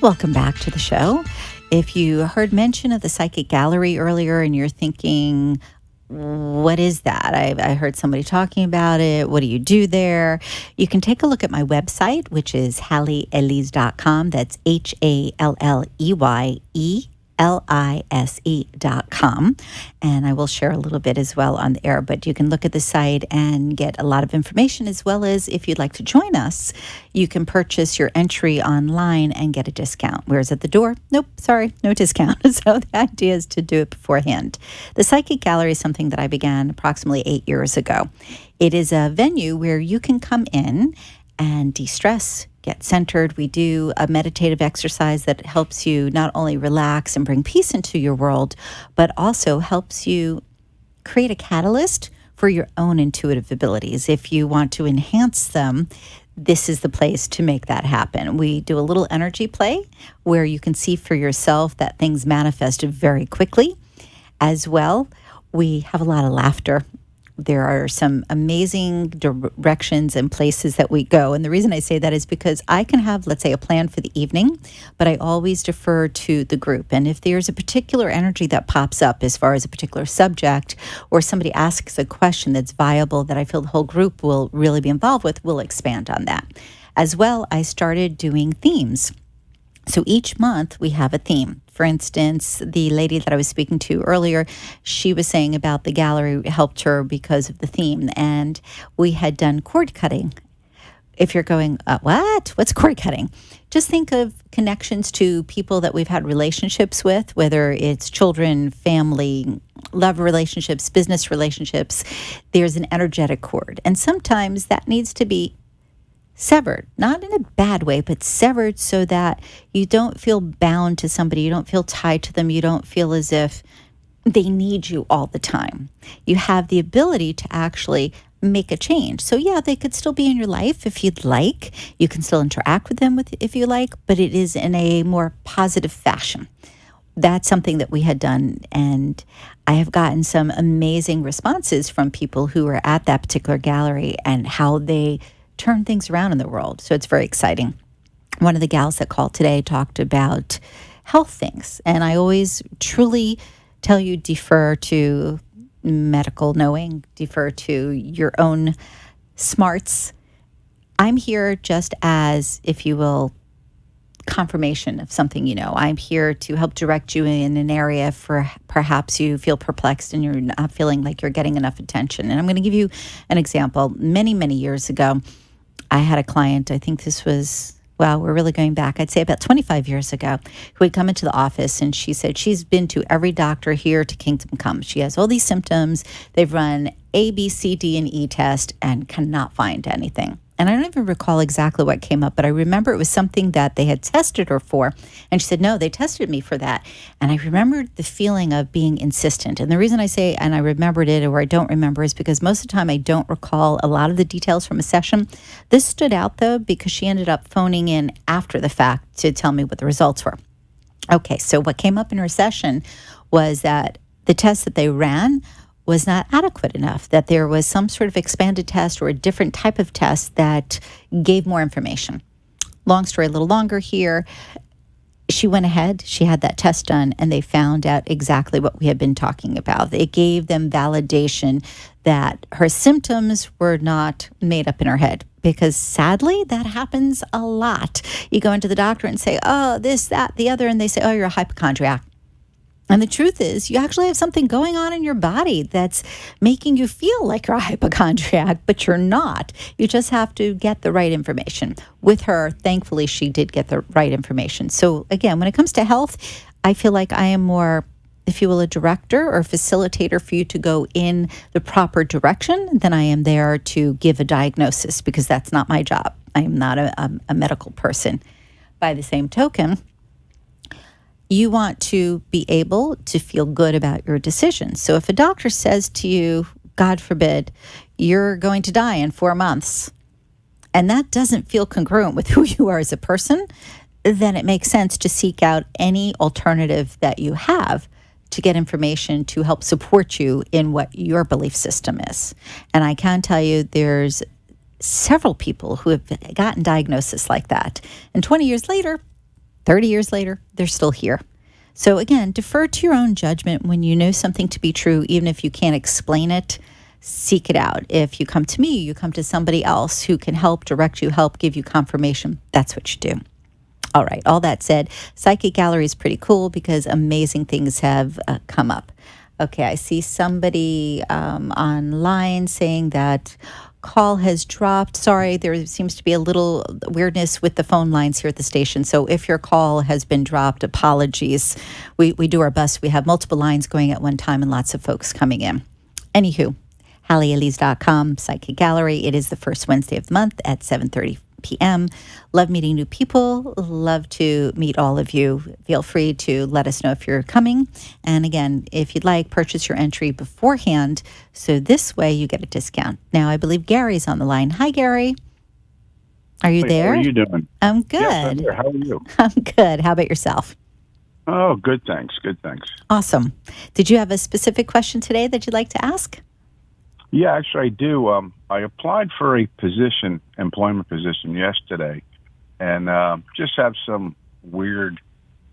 Welcome back to the show. If you heard mention of the Psychic Gallery earlier and you're thinking, what is that? I heard somebody talking about it. What do you do there? You can take a look at my website, which is HalleyElise.com. That's HalleyElise.com. And I will share a little bit as well on the air, but you can look at the site and get a lot of information, as well as if you'd like to join us, you can purchase your entry online and get a discount. Whereas at the door, nope, sorry, no discount. So the idea is to do it beforehand. The Psychic Gallery is something that I began approximately 8 years ago. It is a venue where you can come in and de-stress, get centered. We do a meditative exercise that helps you not only relax and bring peace into your world, but also helps you create a catalyst for your own intuitive abilities. If you want to enhance them, this is the place to make that happen. We do a little energy play where you can see for yourself that things manifest very quickly. As well, we have a lot of laughter. There are some amazing directions and places that we go. And the reason I say that is because I can have, let's say, a plan for the evening, but I always defer to the group. And if there's a particular energy that pops up as far as a particular subject, or somebody asks a question that's viable that I feel the whole group will really be involved with, we'll expand on that. As well, I started doing themes. So each month we have a theme. For instance, the lady that I was speaking to earlier, she was saying about the gallery helped her because of the theme. And we had done cord cutting. If you're going, what? What's cord cutting? Just think of connections to people that we've had relationships with, whether it's children, family, love relationships, business relationships. There's an energetic cord. And sometimes that needs to be severed, not in a bad way, but severed so that you don't feel bound to somebody, you don't feel tied to them, you don't feel as if they need you all the time. You have the ability to actually make a change. So yeah, they could still be in your life if you'd like. You can still interact with them if you like, but it is in a more positive fashion. That's something that we had done, and I have gotten some amazing responses from people who were at that particular gallery and how they turn things around in the world. So it's very exciting. One of the gals that called today talked about health things. And I always truly tell you, defer to medical knowing, defer to your own smarts. I'm here just as, if you will, confirmation of something you know. I'm here to help direct you in an area for perhaps you feel perplexed and you're not feeling like you're getting enough attention. And I'm going to give you an example. Many, many years ago, I had a client, I think this was, well, we're really going back, I'd say about 25 years ago, who had come into the office and she said she's been to every doctor here to Kingdom Come. She has all these symptoms. They've run A, B, C, D, and E test and cannot find anything. And I don't even recall exactly what came up, but I remember it was something that they had tested her for. And she said, no, they tested me for that. And I remembered the feeling of being insistent. And the reason I say, and I remembered it or I don't remember, is because most of the time I don't recall a lot of the details from a session. This stood out, though, because she ended up phoning in after the fact to tell me what the results were. Okay, so what came up in her session was that the test that they ran was not adequate enough, that there was some sort of expanded test or a different type of test that gave more information. Long story a little longer here. She went ahead, she had that test done, and they found out exactly what we had been talking about. It gave them validation that her symptoms were not made up in her head, because sadly, that happens a lot. You go into the doctor and say, oh, this, that, the other, and they say, oh, you're a hypochondriac. And the truth is, you actually have something going on in your body that's making you feel like you're a hypochondriac, but you're not. You just have to get the right information. With her, thankfully, she did get the right information. So again, when it comes to health, I feel like I am more, if you will, a director or facilitator for you to go in the proper direction than I am there to give a diagnosis, because that's not my job. I am not a medical person. By the same token, You want to be able to feel good about your decisions. So if a doctor says to you, God forbid, you're going to die in 4 months, and that doesn't feel congruent with who you are as a person, then it makes sense to seek out any alternative that you have to get information to help support you in what your belief system is. And I can tell you there's several people who have gotten diagnosis like that. And 20 years later, 30 years later, they're still here. So again, defer to your own judgment when you know something to be true, even if you can't explain it. Seek it out. If you come to me, you come to somebody else who can help direct you, help give you confirmation. That's what you do. All right. All that said, Psychic Gallery is pretty cool because amazing things have come up. Okay. I see somebody online saying that call has dropped. Sorry, there seems to be a little weirdness with the phone lines here at the station. So if your call has been dropped, apologies. We do our best. We have multiple lines going at one time and lots of folks coming in. Anywho, HalleyElise.com, Psychic Gallery. It is the first Wednesday of the month at 7:30 p.m. Love meeting new people. Love to meet all of you. Feel free to let us know if you're coming. And again, if you'd like, purchase your entry beforehand. So this way you get a discount. Now, I believe Gary's on the line. Hi, Gary. Are you there? How are you doing? I'm good. Yes, I'm here. How are you? I'm good. How about yourself? Oh, good, thanks. Good, thanks. Awesome. Did you have a specific question today that you'd like to ask? Yeah, actually, I do. I applied for a employment position yesterday, and just have some weird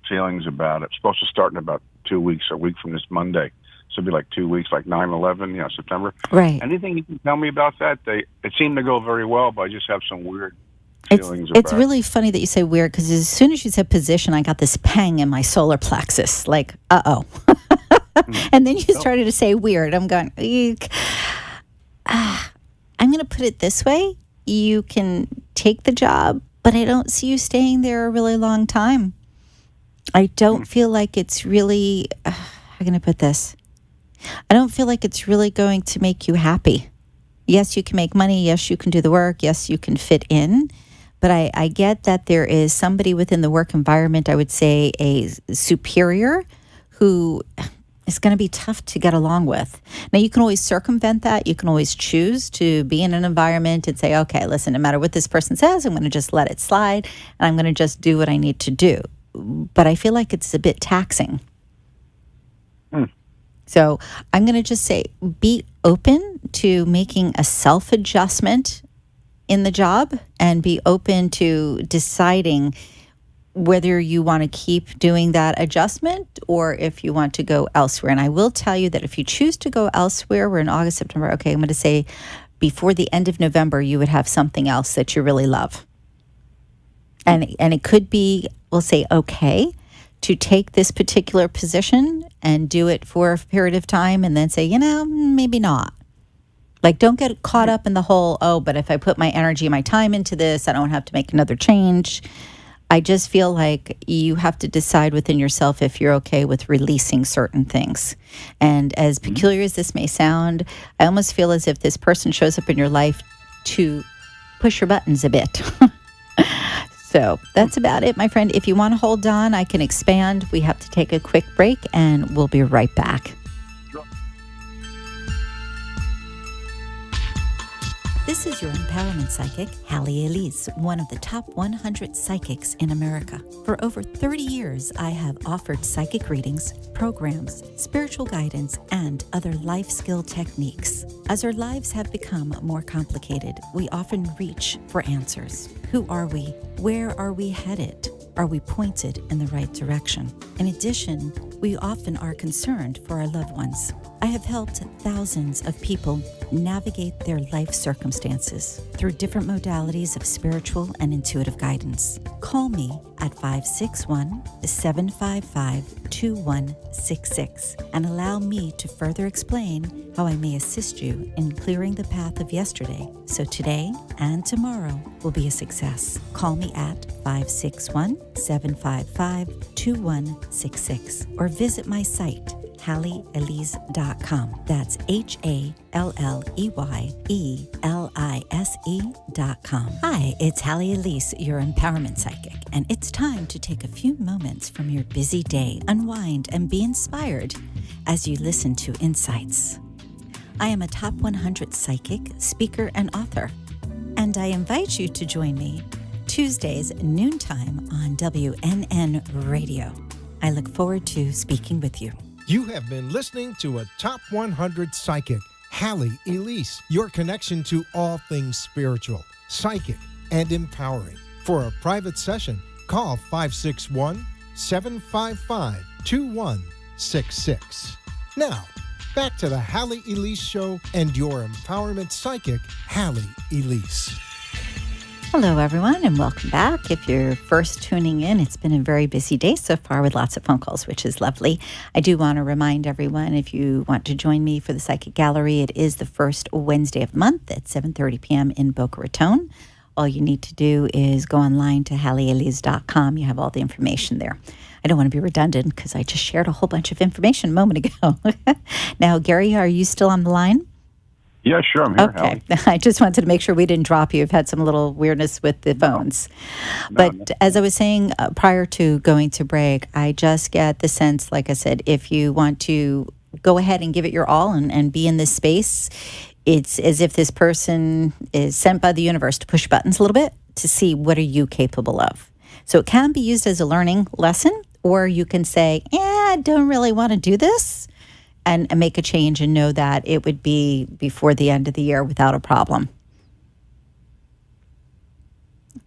feelings about it. It's supposed to start in about 2 weeks, a week from this Monday. So it'll be like 2 weeks, like 9/11, September. Right. Anything you can tell me about that? It seemed to go very well, but I just have some weird feelings about it. It's really funny that you say weird, because as soon as you said position, I got this pang in my solar plexus, like, uh-oh. And then you started to say weird. I'm going, eek. I'm going to put it this way. You can take the job, but I don't see you staying there a really long time. I don't feel like it's really, how can I put this? I don't feel like it's really going to make you happy. Yes, you can make money. Yes, you can do the work. Yes, you can fit in. But I get that there is somebody within the work environment, I would say a superior, who is going to be tough to get along with. Now, you can always circumvent that. You can always choose to be in an environment and say, okay, listen, no matter what this person says, I'm going to just let it slide, and I'm going to just do what I need to do. But I feel like it's a bit taxing. So I'm going to just say, be open to making a self-adjustment in the job, and be open to deciding whether you want to keep doing that adjustment or if you want to go elsewhere. And I will tell you that if you choose to go elsewhere, we're in August, September. Okay, I'm going to say before the end of November, you would have something else that you really love. And it could be, we'll say, okay, to take this particular position and do it for a period of time and then say, maybe not. Like, don't get caught up in the whole, but if I put my energy, my time into this, I don't have to make another change. I just feel like you have to decide within yourself if you're okay with releasing certain things. And as peculiar as this may sound, I almost feel as if this person shows up in your life to push your buttons a bit. So that's about it, my friend. If you want to hold on, I can expand. We have to take a quick break, and we'll be right back. This is your empowerment psychic, Halley Elise, one of the top 100 psychics in America. For over 30 years, I have offered psychic readings, programs, spiritual guidance, and other life skill techniques. As our lives have become more complicated, we often reach for answers. Who are we? Where are we headed? Are we pointed in the right direction? In addition, we often are concerned for our loved ones. I have helped thousands of people navigate their life circumstances through different modalities of spiritual and intuitive guidance. Call me at 561-755-2166 and allow me to further explain how I may assist you in clearing the path of yesterday so today and tomorrow will be a success. Call me at 561-755-2166 or visit my site, HalleyElise.com. That's HalleyElise.com. Hi, it's Halley Elise, your empowerment psychic, and it's time to take a few moments from your busy day, unwind, and be inspired as you listen to Insights. I am a top 100 psychic, speaker, and author, and I invite you to join me Tuesdays noontime on WNN Radio. I look forward to speaking with you. You have been listening to a Top 100 Psychic, Halley Elise, your connection to all things spiritual, psychic, and empowering. For a private session, call 561-755-2166. Now, back to the Halley Elise Show and your empowerment psychic, Halley Elise. Hello, everyone, and welcome back. If you're first tuning in, it's been a very busy day so far with lots of phone calls, which is lovely. I do want to remind everyone, if you want to join me for the Psychic Gallery, it is the first Wednesday of the month at 7:30 p.m. in Boca Raton. All you need to do is go online to HalleyElise.com. You have all the information there. I don't want to be redundant because I just shared a whole bunch of information a moment ago. Now, Gary, are you still on the line? Yeah, sure, I'm here. Okay. I just wanted to make sure we didn't drop you. We've had some little weirdness with the phones. But as I was saying prior to going to break, I just get the sense, like I said, if you want to go ahead and give it your all and be in this space, it's as if this person is sent by the universe to push buttons a little bit to see what are you capable of. So it can be used as a learning lesson, or you can say, I don't really want to do this. And make a change and know that it would be before the end of the year without a problem.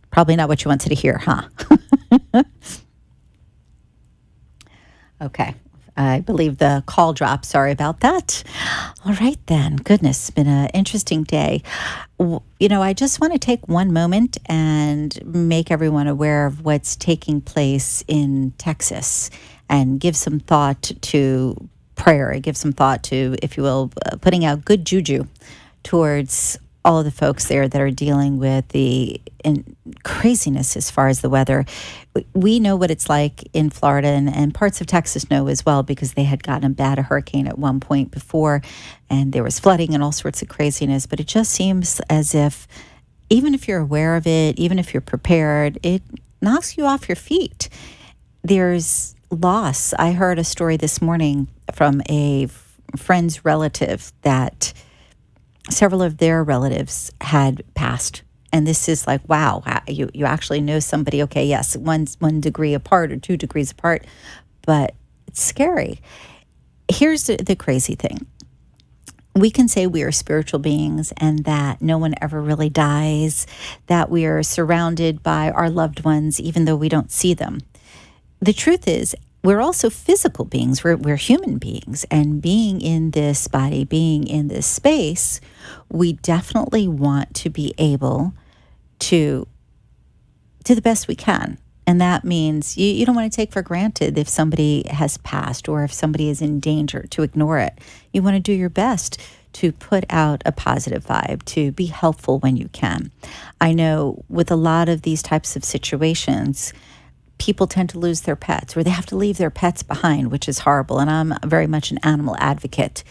Probably not what you wanted to hear, huh? Okay. I believe the call dropped. Sorry about that. All right, then. Goodness, it's been an interesting day. You know, I just want to take one moment and make everyone aware of what's taking place in Texas and give some thought to prayer. I give some thought to, if you will, putting out good juju towards all of the folks there that are dealing with the craziness as far as the weather. We know what it's like in Florida, and parts of Texas know as well, because they had gotten a bad hurricane at one point before, and there was flooding and all sorts of craziness. But it just seems as if, even if you're aware of it, even if you're prepared, it knocks you off your feet. There's loss. I heard a story this morning from a friend's relative that several of their relatives had passed. And this is like, wow, you actually know somebody. Okay, yes, one degree apart or 2 degrees apart, but it's scary. Here's the crazy thing. We can say we are spiritual beings and that no one ever really dies, that we are surrounded by our loved ones, even though we don't see them. The truth is, we're also physical beings. We're human beings. And being in this body, being in this space, we definitely want to be able to do the best we can. And that means you don't want to take for granted if somebody has passed or if somebody is in danger, to ignore it. You want to do your best to put out a positive vibe, to be helpful when you can. I know with a lot of these types of situations, people tend to lose their pets, or they have to leave their pets behind, which is horrible. And I'm very much an animal advocate.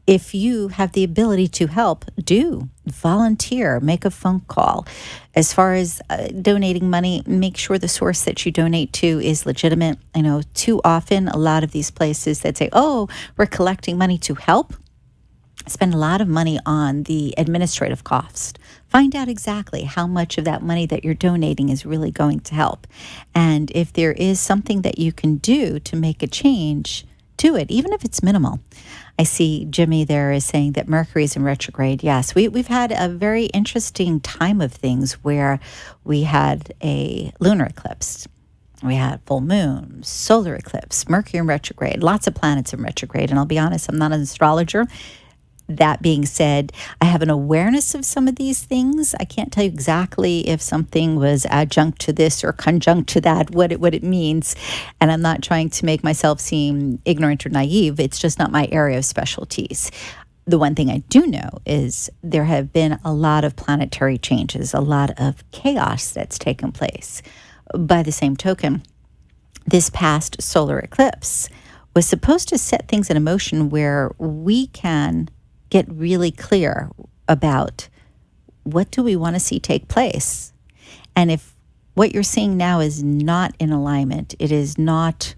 If you have the ability to help, do volunteer, make a phone call. As far as donating money, make sure the source that you donate to is legitimate. I know too often a lot of these places that say, oh, we're collecting money to help, spend a lot of money on the administrative cost. Find out exactly how much of that money that you're donating is really going to help. And if there is something that you can do to make a change to it, even if it's minimal. I see Jimmy there is saying that Mercury is in retrograde. Yes, we've had a very interesting time of things where we had a lunar eclipse. We had full moon, solar eclipse, Mercury in retrograde, lots of planets in retrograde. And I'll be honest, I'm not an astrologer. That being said, I have an awareness of some of these things. I can't tell you exactly if something was adjunct to this or conjunct to that, what it means. And I'm not trying to make myself seem ignorant or naive. It's just not my area of specialties. The one thing I do know is there have been a lot of planetary changes, a lot of chaos that's taken place. By the same token, this past solar eclipse was supposed to set things in motion where we can get really clear about what do we want to see take place. And if what you're seeing now is not in alignment, it is not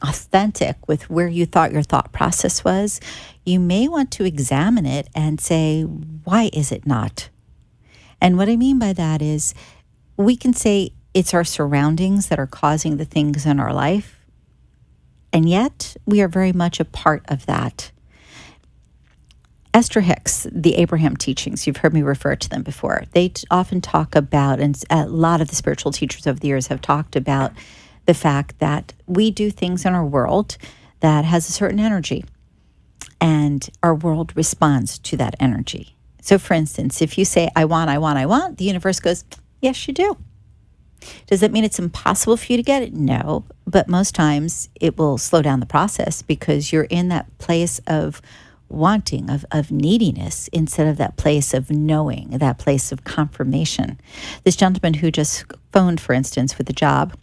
authentic with where you thought your thought process was, you may want to examine it and say, why is it not? And what I mean by that is we can say it's our surroundings that are causing the things in our life. And yet we are very much a part of that. Esther Hicks, the Abraham teachings, you've heard me refer to them before. They often talk about, and a lot of the spiritual teachers over the years have talked about the fact that we do things in our world that has a certain energy, and our world responds to that energy. So for instance, if you say, I want, the universe goes, yes, you do. Does that mean it's impossible for you to get it? No, but most times it will slow down the process because you're in that place of wanting, of neediness, instead of that place of knowing, that place of confirmation. This gentleman who just phoned, for instance, with a job,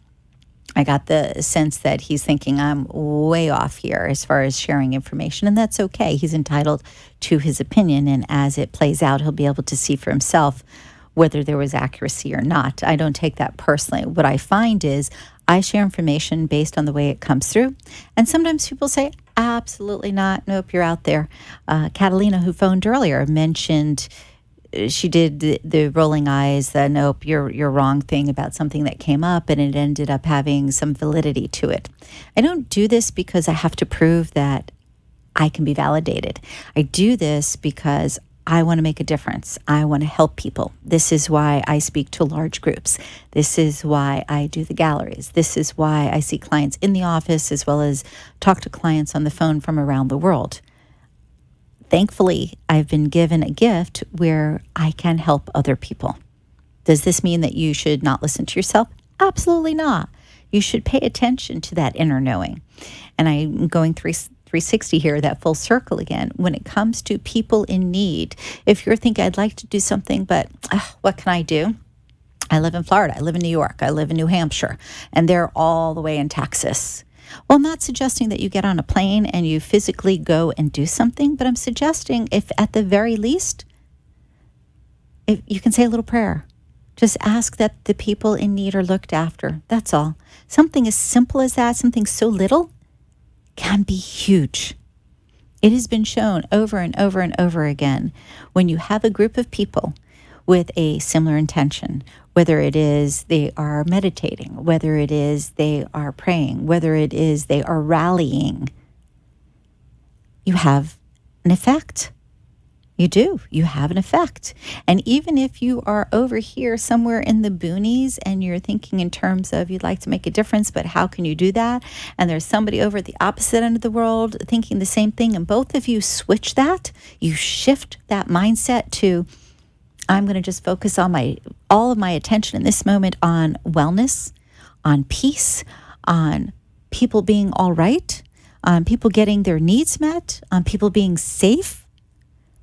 I got the sense that he's thinking I'm way off here as far as sharing information, and that's okay. He's entitled to his opinion, and as it plays out, he'll be able to see for himself whether there was accuracy or not. I don't take that personally. What I find is I share information based on the way it comes through, and sometimes people say, absolutely not. Nope, you're out there. Catalina, who phoned earlier, mentioned she did the rolling eyes, the nope, you're wrong thing about something that came up, and it ended up having some validity to it. I don't do this because I have to prove that I can be validated. I do this because I want to make a difference. I want to help people. This is why I speak to large groups. This is why I do the galleries. This is why I see clients in the office as well as talk to clients on the phone from around the world. Thankfully, I've been given a gift where I can help other people. Does this mean that you should not listen to yourself? Absolutely not. You should pay attention to that inner knowing. And I'm going 360 here, that full circle again. When it comes to people in need, if you're thinking, I'd like to do something, but what can I do? I live in Florida. I live in New York. I live in New Hampshire. And they're all the way in Texas. Well, I'm not suggesting that you get on a plane and you physically go and do something, but I'm suggesting if at the very least, if you can say a little prayer. Just ask that the people in need are looked after. That's all. Something as simple as that, something so little, can be huge. It has been shown over and over and over again when you have a group of people with a similar intention, whether it is they are meditating, whether it is they are praying, whether it is they are rallying, you have an effect. You do. You have an effect. And even if you are over here somewhere in the boonies and you're thinking in terms of you'd like to make a difference, but how can you do that? And there's somebody over at the opposite end of the world thinking the same thing, and both of you switch that, you shift that mindset to, I'm going to just focus on all of my attention in this moment on wellness, on peace, on people being all right, on people getting their needs met, on people being safe.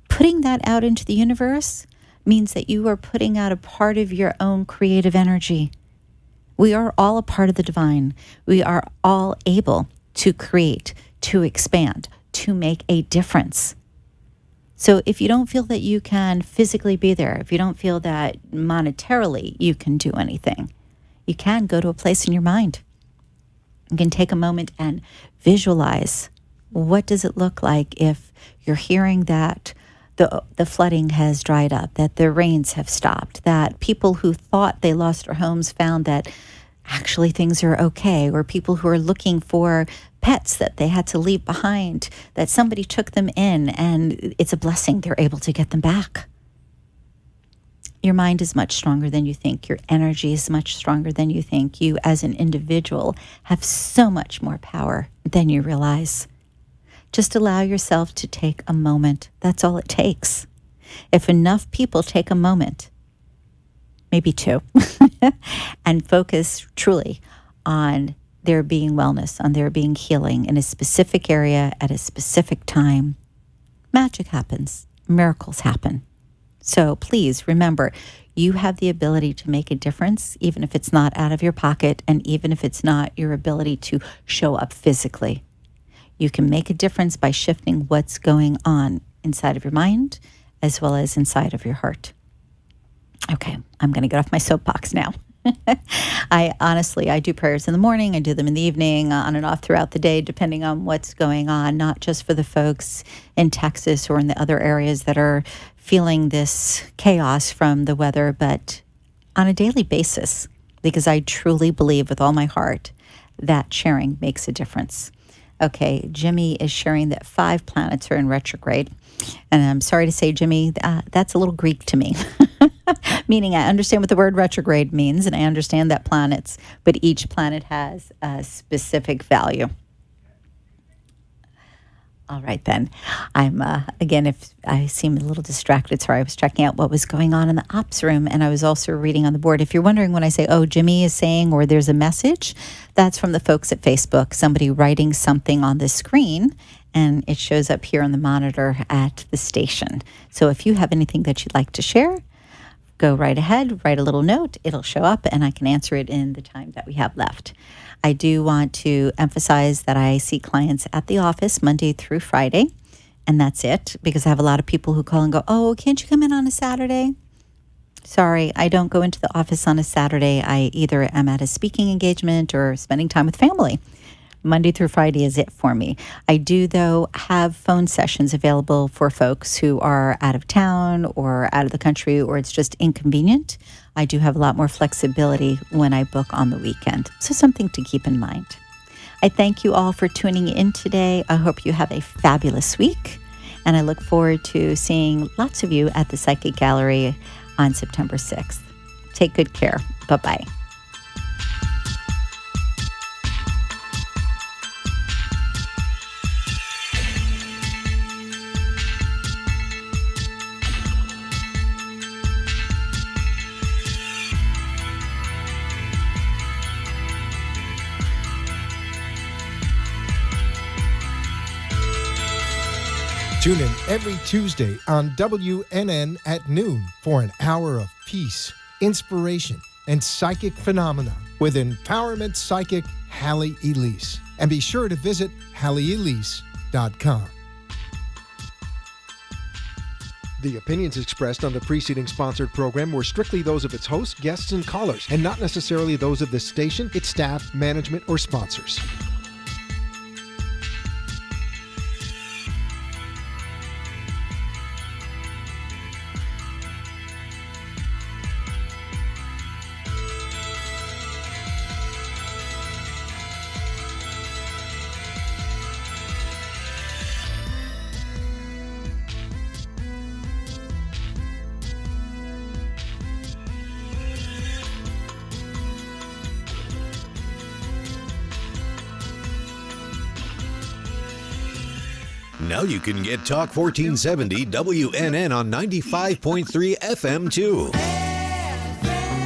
Putting that out into the universe means that you are putting out a part of your own creative energy. We are all a part of the divine. We are all able to create, to expand, to make a difference. So if you don't feel that you can physically be there, if you don't feel that monetarily you can do anything, you can go to a place in your mind. You can take a moment and visualize, what does it look like if you're hearing that the flooding has dried up, that the rains have stopped, that people who thought they lost their homes found that actually things are okay, or people who are looking for pets that they had to leave behind, that somebody took them in and it's a blessing they're able to get them back. Your mind is much stronger than you think. Your energy is much stronger than you think. You as an individual have so much more power than you realize. Just allow yourself to take a moment. That's all it takes. If enough people take a moment, maybe two, and focus truly on there being wellness, on there being healing in a specific area at a specific time, magic happens. Miracles happen. So please remember, you have the ability to make a difference, even if it's not out of your pocket, and even if it's not your ability to show up physically. You can make a difference by shifting what's going on inside of your mind as well as inside of your heart. Okay, I'm going to get off my soapbox now. I do prayers in the morning. I do them in the evening, on and off throughout the day, depending on what's going on, not just for the folks in Texas or in the other areas that are feeling this chaos from the weather, but on a daily basis, because I truly believe with all my heart that sharing makes a difference. Okay, Jimmy is sharing that 5 planets are in retrograde. And I'm sorry to say, Jimmy, that's a little Greek to me. Meaning I understand what the word retrograde means, and I understand that planets, but each planet has a specific value. All right, then. I'm, again, if I seem a little distracted, sorry, I was checking out what was going on in the ops room, and I was also reading on the board. If you're wondering when I say, oh, Jimmy is saying, or there's a message, that's from the folks at Facebook, somebody writing something on the screen, and it shows up here on the monitor at the station. So if you have anything that you'd like to share, go right ahead, write a little note, it'll show up, and I can answer it in the time that we have left. I do want to emphasize that I see clients at the office Monday through Friday, and that's it, because I have a lot of people who call and go, oh, can't you come in on a Saturday? Sorry, I don't go into the office on a Saturday. I either am at a speaking engagement or spending time with family. Monday through Friday is it for me. I do, though, have phone sessions available for folks who are out of town or out of the country, or it's just inconvenient. I do have a lot more flexibility when I book on the weekend. So something to keep in mind. I thank you all for tuning in today. I hope you have a fabulous week. And I look forward to seeing lots of you at the Psychic Gallery on September 6th. Take good care. Bye-bye. Tune in every Tuesday on WNN at noon for an hour of peace, inspiration, and psychic phenomena with empowerment psychic Halley Elise. And be sure to visit HalleyElise.com. The opinions expressed on the preceding sponsored program were strictly those of its hosts, guests, and callers, and not necessarily those of the station, its staff, management, or sponsors. Now you can get Talk 1470 WNN on 95.3 FM too.